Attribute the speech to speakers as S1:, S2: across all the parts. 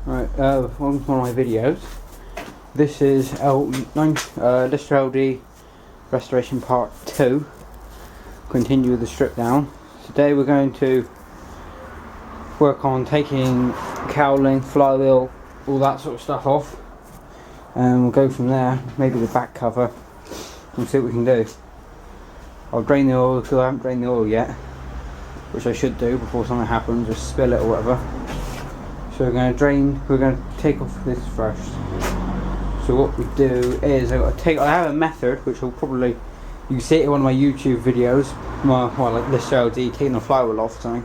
S1: Right, on one of my videos. This is Lister LD Restoration Part 2. Continue with the strip down. Today we're going to work on taking cowling, flywheel, all that sort of stuff off. And we'll go from there, maybe the back cover, and see what we can do. I'll drain the oil because I haven't drained the oil yet, which I should do before something happens, just spill it or whatever. So we're going to take off this first. So what we do is I have a method which will probably, you can see it in one of my YouTube videos, like Lister LD, taking the flywheel off or something.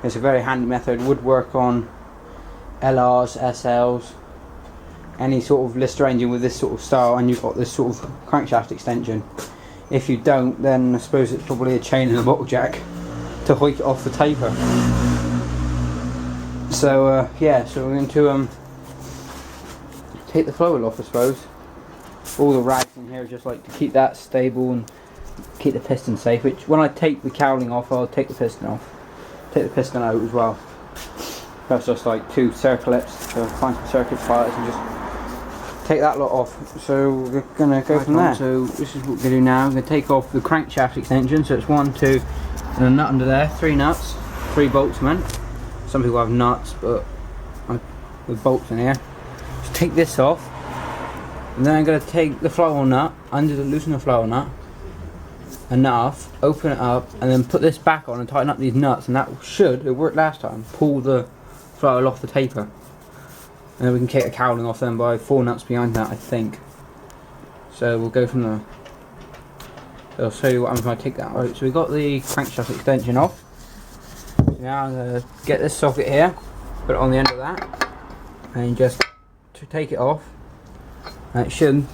S1: It's a very handy method, would work on LRs, SLs, any sort of Lister engine with this sort of style, and you've got this sort of crankshaft extension. If you don't, then I suppose it's probably a chain and a bottle jack to hoik it off the taper. So yeah, so we're going to take the flywheel off, I suppose. All the rags in here just like to keep that stable and keep the piston safe, which when I take the cowling off, I'll take the piston off. Take the piston out as well. That's just like 2 circlips, so find some circuit pliers and just take that lot off. So we're going to go from there. So this is what we're going to do now. I'm going to take off the crankshaft extension, so it's 1, 2 and a nut under there, 3 nuts, 3 bolts meant. Some people have nuts, but with bolts in here. Just take this off, and then I'm going to take the flywheel nut, loosen the flywheel nut enough, open it up, and then put this back on and tighten up these nuts, and that should, it worked last time, pull the flywheel off the taper. And then we can take the cowling off then by 4 nuts behind that, I think. So we'll go from there. So I'll show you what I'm going to take that. Right, so we've got the crankshaft extension off. Now I'm going to get this socket here, put it on the end of that, and just to take it off. And it should,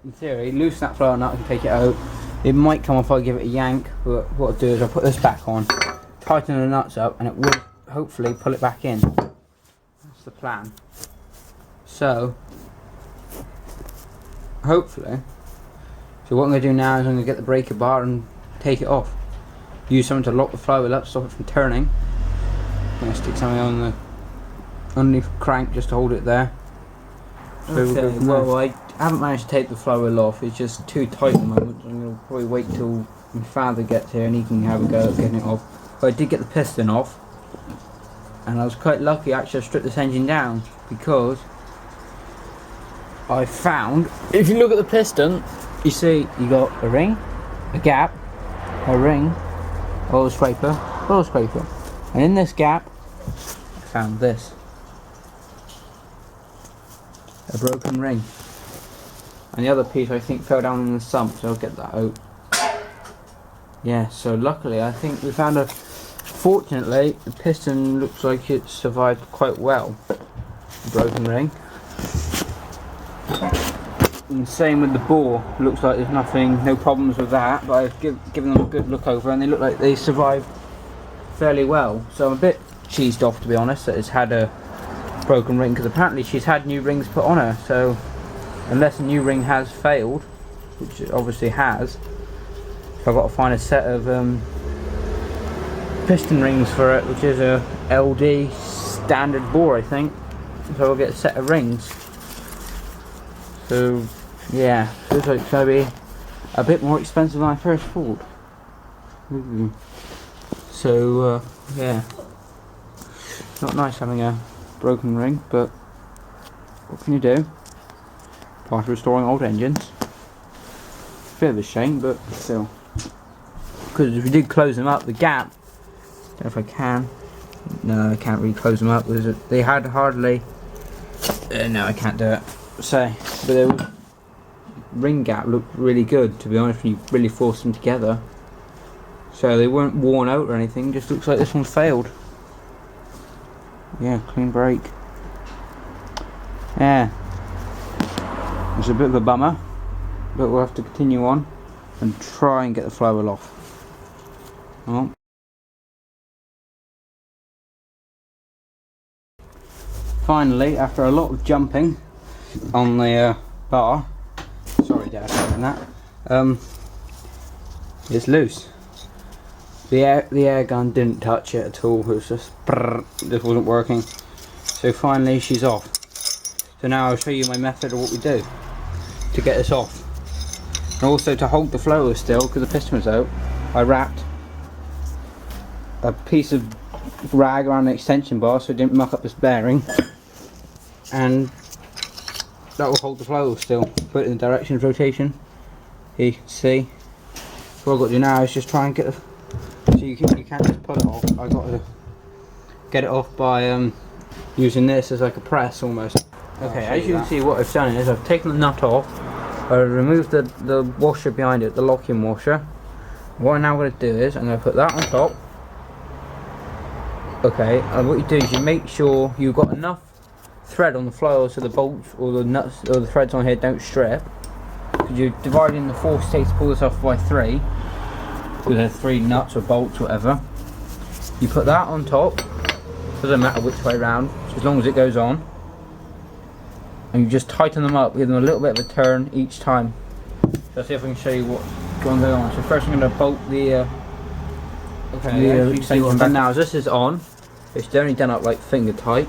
S1: in theory, loosen that flywheel nut and take it out. It might come off if I give it a yank, but what I'll do is I'll put this back on, tighten the nuts up, and it will hopefully pull it back in. That's the plan. So, hopefully, so what I'm going to do now is I'm going to get the breaker bar and take it off. Use something to lock the flywheel up, stop it from turning. I'm going to stick something on the underneath the crank just to hold it there. So okay, well, I haven't managed to take the flywheel off, it's just too tight at the moment. I'm going to probably wait till my father gets here and he can have a go at getting it off. But I did get the piston off, and I was quite lucky actually I stripped this engine down, because I found, if you look at the piston, you see you got a ring, a gap, a ring, oil scraper, and in this gap I found this, a broken ring, and the other piece I think fell down in the sump, so I'll get that out. Yeah, so luckily I think we found fortunately the piston looks like it survived quite well, the broken ring. And same with the bore, looks like there's no problems with that, but I've given them a good look over and they look like they survived fairly well. So I'm a bit cheesed off, to be honest, that it's had a broken ring, because apparently she's had new rings put on her, so unless a new ring has failed, which it obviously has, I've got to find a set of piston rings for it, which is a LD standard bore, I think. So I'll get a set of rings. So yeah, looks like it's going to be a bit more expensive than I first thought. So yeah, not nice having a broken ring, but what can you do? Part of restoring old engines. Bit of a shame, but still. Because if we did close them up, the gap, don't know if I can. No, I can't really close them up. They had hardly. No, I can't do it. So, but the ring gap looked really good, to be honest, when you really forced them together. So they weren't worn out or anything, just looks like this one failed. Yeah, clean break. Yeah. It's a bit of a bummer, but we'll have to continue on and try and get the flywheel off. Oh. Finally, after a lot of jumping on the bar, sorry Dad for that, it's loose. The air gun didn't touch it at all. It was just brrr, this wasn't working. So finally she's off. So now I'll show you my method of what we do to get this off. And also to hold the flywheel still, because the piston was out, I wrapped a piece of rag around the extension bar so it didn't muck up this bearing, and that will hold the flywheel still. Put it in the direction of rotation. Here you can see. So what I've got to do now is just try and get the, so you can't just pull it off. I've got to get it off by using this as like a press almost. Okay, as you can see, what I've done is I've taken the nut off, I removed the washer behind it, the locking washer. What I'm now going to do is I'm going to put that on top. Okay, and what you do is you make sure you've got enough thread on the flywheel so the bolts or the nuts or the threads on here don't strip. Because you're dividing the force it takes to pull this off by 3. Because there's 3 nuts or bolts, whatever. You put that on top. Doesn't matter which way round, as long as it goes on. And you just tighten them up, give them a little bit of a turn each time. So let's see if I can show you what's going on. So first I'm going to bolt the extension back. Now as this is on, it's only done up like finger tight.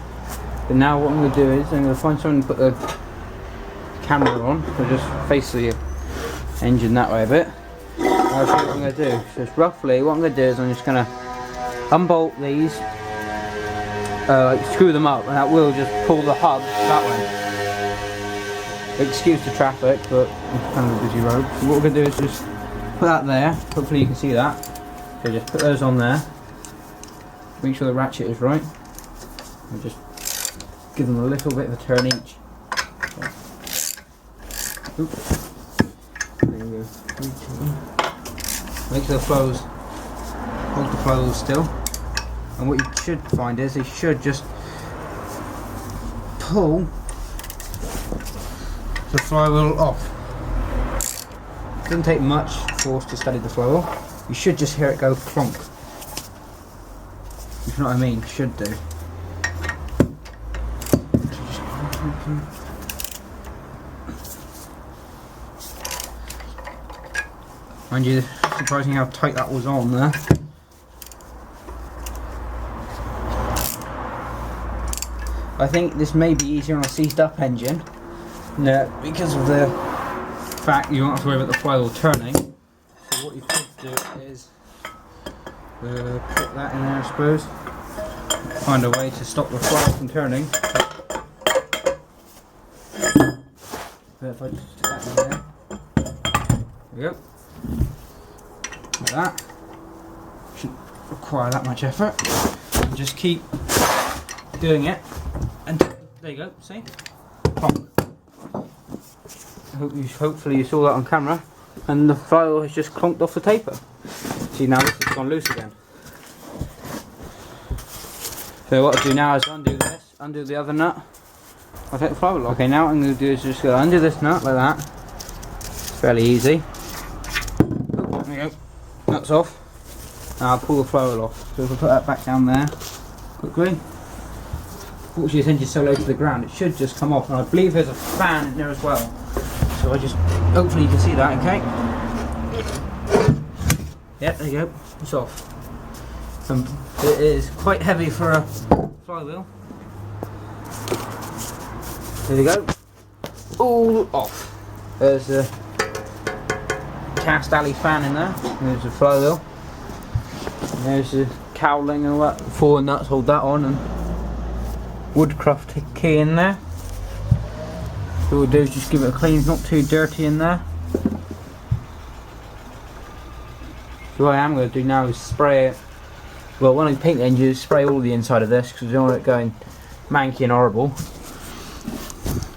S1: But now what I'm going to do is I'm going to find something to put the camera on. So just face the engine that way a bit. I'll show you what I'm going to do. So it's roughly what I'm going to do is I'm just going to unbolt these, screw them up, and that will just pull the hub that way. Excuse the traffic, but it's kind of a busy road. So what we're going to do is just put that there. Hopefully you can see that. So just put those on there. Make sure the ratchet is right. And just give them a little bit of a turn each. Oops. There you go. Make sure the flows, hold the flywheel still. And what you should find is you should just pull the flywheel off. It doesn't take much force to steady the flywheel. You should just hear it go clonk. If you know what I mean, should do. Mind you, surprising how tight that was on there. I think this may be easier on a seized up engine. No, because of the fact you don't have to worry about the flywheel turning. So what you could do is put that in there, I suppose. Find a way to stop the flywheel from turning. But if I just stick that in there, there we go. Like that. Shouldn't require that much effort. And just keep doing it. And there you go. See? Pop. Hopefully you saw that on camera, and the flywheel has just clonked off the taper. See, now this has gone loose again. So what I'll do now is undo this, undo the other nut. I'll take the flywheel off. Okay, now what I'm going to do is just go undo this nut like that. It's fairly easy. There we go. Nuts off. Now I'll pull the flywheel off. So if I put that back down there quickly. Fortunately this engine's so low to the ground, it should just come off, and I believe there's a fan in there as well. So I just, hopefully you can see that, okay? Yep, there you go, it's off. It is quite heavy for a flywheel. There you go, all off. There's a cast alley fan in there, there's a flywheel. And there's the cowling and all that, 4 nuts hold that on, and Woodcraft key in there. So what we'll do is just give it a clean, it's not too dirty in there. So what I am going to do now is spray it. Well, when I paint the engine, spray all the inside of this because I don't want it going manky and horrible.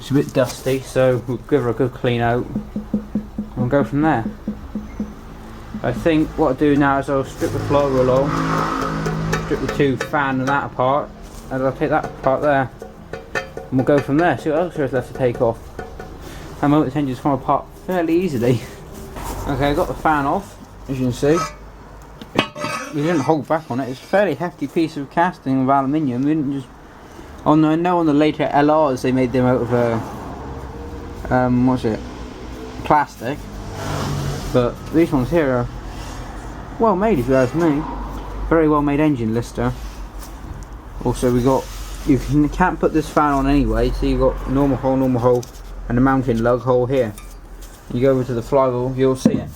S1: It's a bit dusty, so we'll give her a good clean out and we'll go from there. I think what I'll do now is I'll strip the flywheel off, strip the 2 fan and that apart, and I'll take that apart there. And we'll go from there, see what else there's left to take off. And this engine's come apart fairly easily. Okay, I got the fan off, as you can see. We didn't hold back on it, it's a fairly hefty piece of casting of aluminium. We didn't just... Oh no, I know on the later LRs they made them out of what's it? Plastic. But these ones here are well made if you ask me. Very well made engine, Lister. Also we got can't put this fan on anyway, so you've got normal hole, and a mounting lug hole here. You go over to the flywheel, you'll see it.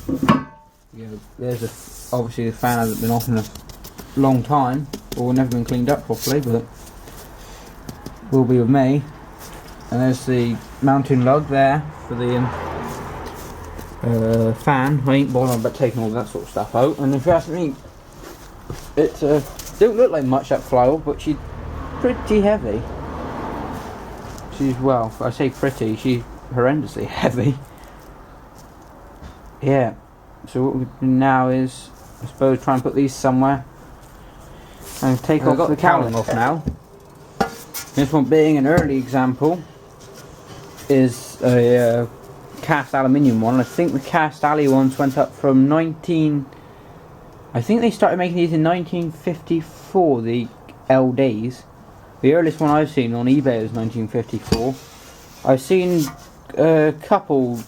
S1: There's obviously the fan hasn't been off in a long time, or never been cleaned up properly, but will be with me. And there's the mounting lug there for the fan. I ain't bothered about taking all that sort of stuff out. And if you ask me, it don't look like much, that flywheel, but she's pretty heavy. She's, well, I say pretty, she's horrendously heavy. Yeah, so what we do now is, I suppose, try and put these somewhere and take off the cowling off now. This one being an early example is a cast aluminium one. I think the cast alley ones went up from I think they started making these in 1954, the LDs. The earliest one I've seen on eBay was 1954. I've seen a couple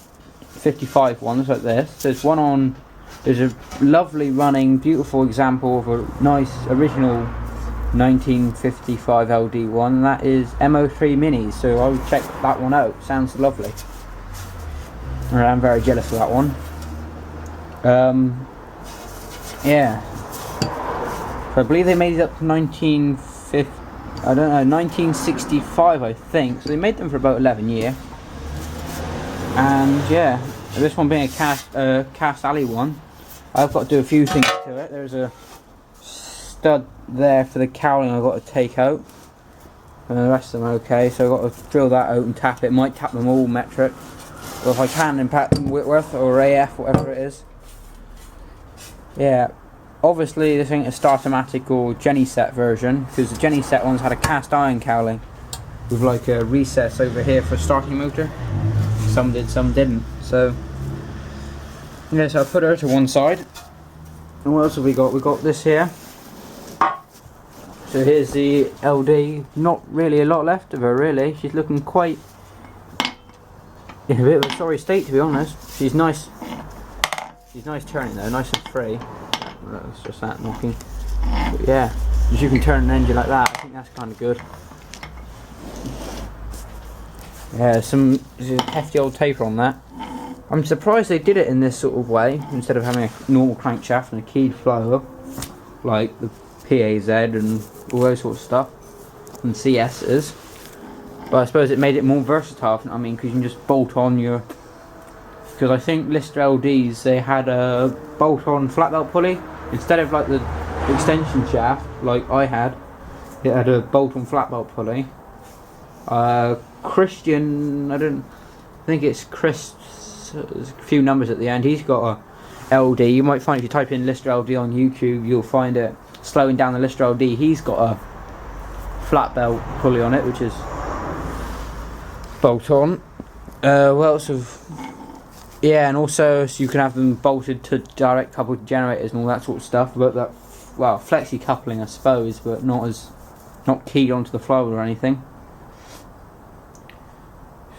S1: 55 ones like this. There's a lovely running, beautiful example of a nice original 1955 LD1, and that is MO3 Minis, so I would check that one out. Sounds lovely. I'm very jealous of that one. Yeah, so I believe they made it up to 1965 I think, so they made them for about 11 years. And yeah, this one being a cast alley one, I've got to do a few things to it. There's a stud there for the cowling I've got to take out, and the rest of them are okay, so I've got to drill that out and tap it. Might tap them all metric, or if I can, impact them Whitworth or AF, whatever it is. Yeah, obviously this ain't a Start-O-Matic or Jenny set version, because the Jenny set ones had a cast iron cowling with like a recess over here for a starting motor. Some did, some didn't. So yeah, so I put her to one side. And what else have we got? We've got this here. So here's the LD. Not really a lot left of her, really. She's looking quite in a bit of a sorry state, to be honest. She's nice. She's nice turning though, nice and free. That's just that knocking. But yeah, as you can turn an engine like that, I think that's kind of good. Yeah, some hefty old taper on that. I'm surprised they did it in this sort of way, instead of having a normal crankshaft and a keyed flywheel, like the PAZ and all those sorts of stuff, and CS's. But I suppose it made it more versatile, I mean, because you can just bolt on your... Because I think Lister LDs, they had a bolt-on flat belt pulley, instead of like the extension shaft, like I had, it had a bolt-on flat belt pulley. Christian, I think it's Chris, there's a few numbers at the end, he's got a LD. You might find if you type in Lister LD on YouTube, you'll find it slowing down the Lister LD. He's got a flat belt pulley on it, which is bolt on. What else have... Yeah, and also so you can have them bolted to direct coupled generators and all that sort of stuff, but that, well, flexi coupling I suppose, but not keyed onto the flywheel or anything.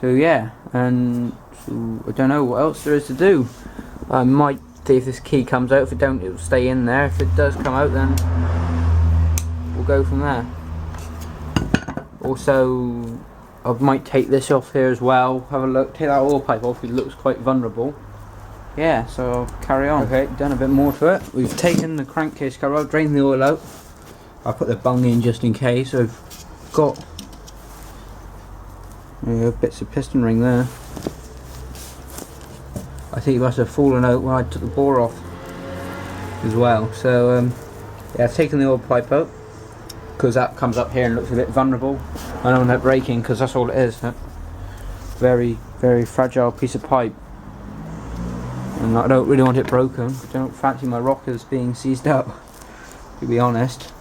S1: So yeah, and so I don't know what else there is to do. I might see if this key comes out. If it don't, it'll stay in there. If it does come out, then we'll go from there. Also, I might take this off here as well. Have a look, take that oil pipe off. It looks quite vulnerable. Yeah, so I'll carry on. Okay, done a bit more to it. We've taken the crankcase cover out, drained the oil out. I'll put the bung in just in case. I've got bits of piston ring there. I think it must have fallen out when I took the bore off as well. So yeah, I've taken the oil pipe out because that comes up here and looks a bit vulnerable. I don't want that breaking because that's all it is. Very, very fragile piece of pipe, and I don't really want it broken. I don't fancy my rockers being seized up, to be honest.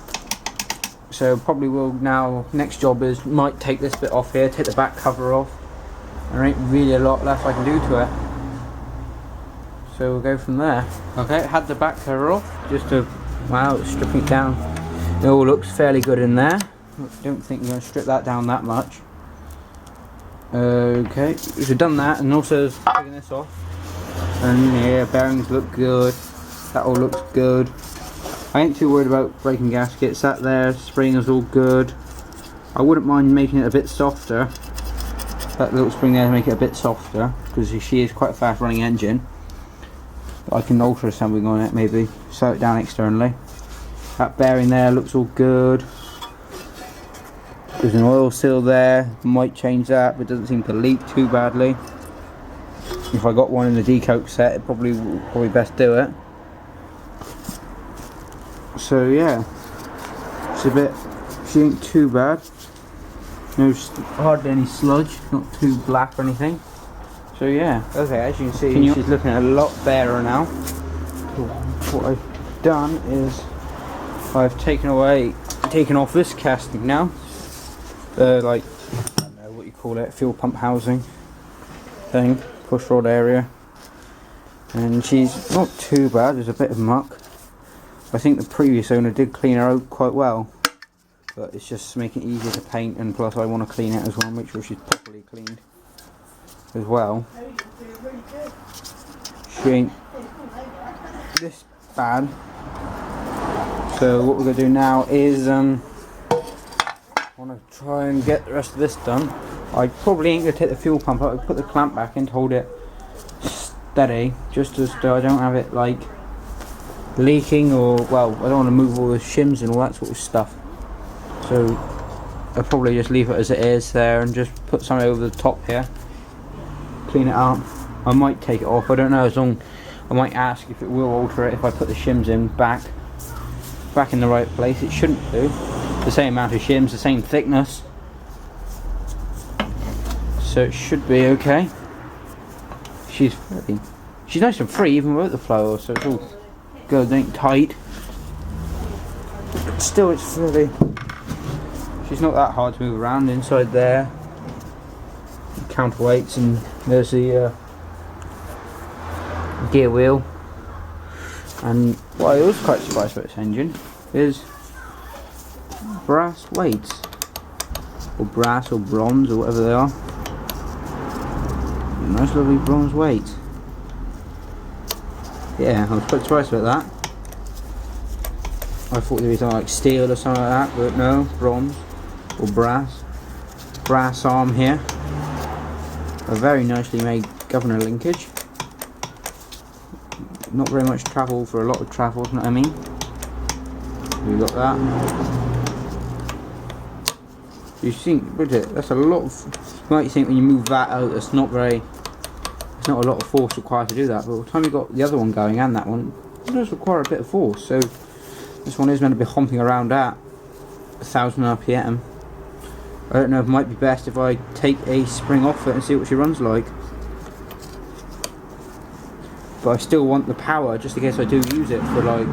S1: So probably will now, next job is, might take this bit off here, take the back cover off. There ain't really a lot left I can do to it. So we'll go from there. Okay, had the back cover off, just to, wow, it's stripping it down. It all looks fairly good in there. I don't think I'm going to strip that down that much. Okay, so we've done that, and also taking this off. And yeah, bearings look good. That all looks good. I ain't too worried about breaking gaskets. That there, spring is all good. I wouldn't mind making it a bit softer. That little spring there to make it a bit softer, because she is quite a fast running engine. But I can alter something on it, maybe slow it down externally. That bearing there looks all good. There's an oil seal there, might change that, but it doesn't seem to leak too badly. If I got one in the decoke set, it probably best do it. So yeah, she ain't too bad. No, hardly any sludge, not too black or anything. So yeah, okay, as you can see, she's looking a lot better now. So what I've done is I've taken off this casting now. Like, I don't know what you call it, fuel pump housing thing, push rod area. And she's not too bad, there's a bit of muck. I think the previous owner did clean her out quite well. But it's just making it easier to paint, and plus I want to clean it as well, make sure she's properly cleaned as well. She ain't this bad. So what we're going to do now is I want to try and get the rest of this done. I probably ain't going to take the fuel pump out, I'll put the clamp back in to hold it steady, just as I don't have it like leaking, or well, I don't want to move all the shims and all that sort of stuff. So I'll probably just leave it as it is there and just put something over the top here, clean it up. I might take it off, I don't know, I might ask if it will alter it if I put the shims in back in the right place. It shouldn't do. The same amount of shims, the same thickness, so it should be okay. She's nice and free even without the flywheel, so it's all good, it ain't tight. But still, it's fairly. She's not that hard to move around. Inside there, counterweights, and there's the gear wheel. And what I was quite surprised about this engine is brass weights, or brass or bronze or whatever they are. Nice lovely bronze weights. Yeah, I was quite surprised about that. I thought there was something like steel or something like that, but no, bronze or brass. Brass arm here. A very nicely made governor linkage. Not very much travel for a lot of travel, you know what I mean? We got that. You think, would it? That's a lot of. You might think when you move that out, it's not a lot of force required to do that. But by the time you got the other one going and that one, it does require a bit of force. So this one is meant to be humping around at 1000 RPM. I don't know, it might be best if I take a spring off it and see what she runs like. But I still want the power, just in case I do use it for like,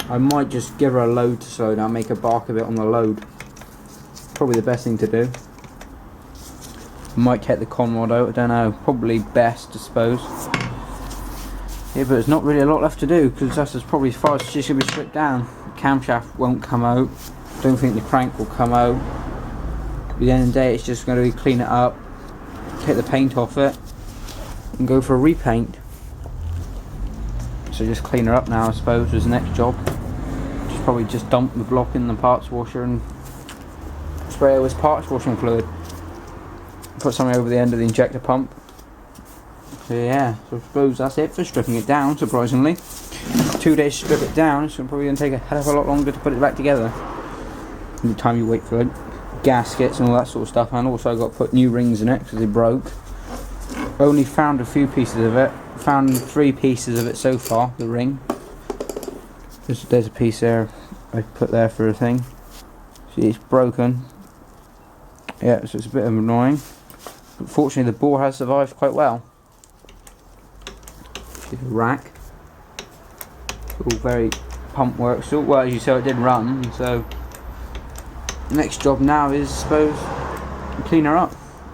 S1: I might just give her a load to slow down, make her bark a bit on the load. Probably the best thing to do. Might take the con rod out, I don't know, probably best I suppose. Yeah, but there's not really a lot left to do, because that's probably as far as she's going to be stripped down. The camshaft won't come out, don't think the crank will come out. At the end of the day, it's just going to be clean it up, take the paint off it, and go for a repaint. So just clean her up now, I suppose, is the next job. Just probably just dump the block in the parts washer and spray it with parts washing fluid. Put something over the end of the injector pump. So yeah, so I suppose that's it for stripping it down, surprisingly. 2 days to strip it down, it's probably going to take a hell of a lot longer to put it back together. In the time you wait for like gaskets and all that sort of stuff, and also I got to put new rings in it because they broke. Only found a few pieces of it. Found 3 pieces of it so far, the ring. There's a piece there I put there for a thing. See, it's broken. Yeah, so it's a bit annoying. But fortunately the bore has survived quite well. See the rack. All very pump work. Still, well, as you saw, it did run, so next job now is, I suppose, clean her up.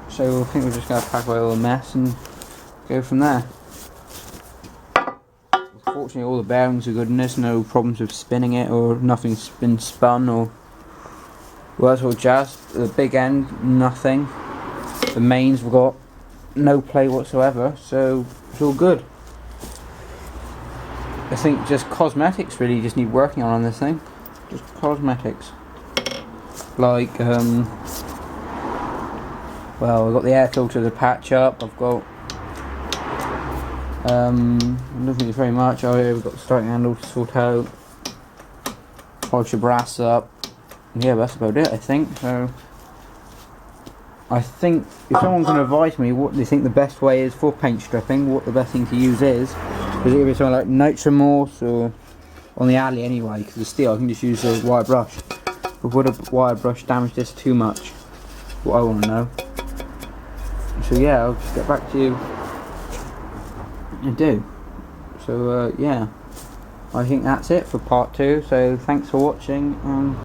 S1: So I think we're just going to pack away all the mess and go from there. Fortunately all the bearings are good in this, no problems with spinning it or nothing's been spun or well, sort of jazz. The big end, nothing. The mains we've got no play whatsoever, so it's all good. I think just cosmetics really just need working on this thing. Just cosmetics. like well, I've got the air filter to patch up. I've got nothing very much. We've got the starting handle to sort out. Polish the brass up. Yeah, that's about it, I think. So I think if someone can advise me what they think the best way is for paint stripping, what the best thing to use is it going to be something like Nitramorse, or on the alley anyway, because the steel I can just use a wire brush. But would a wire brush damage this too much? What I want to know. So yeah, I'll just get back to you and do. So yeah, I think that's it for part 2. So thanks for watching, and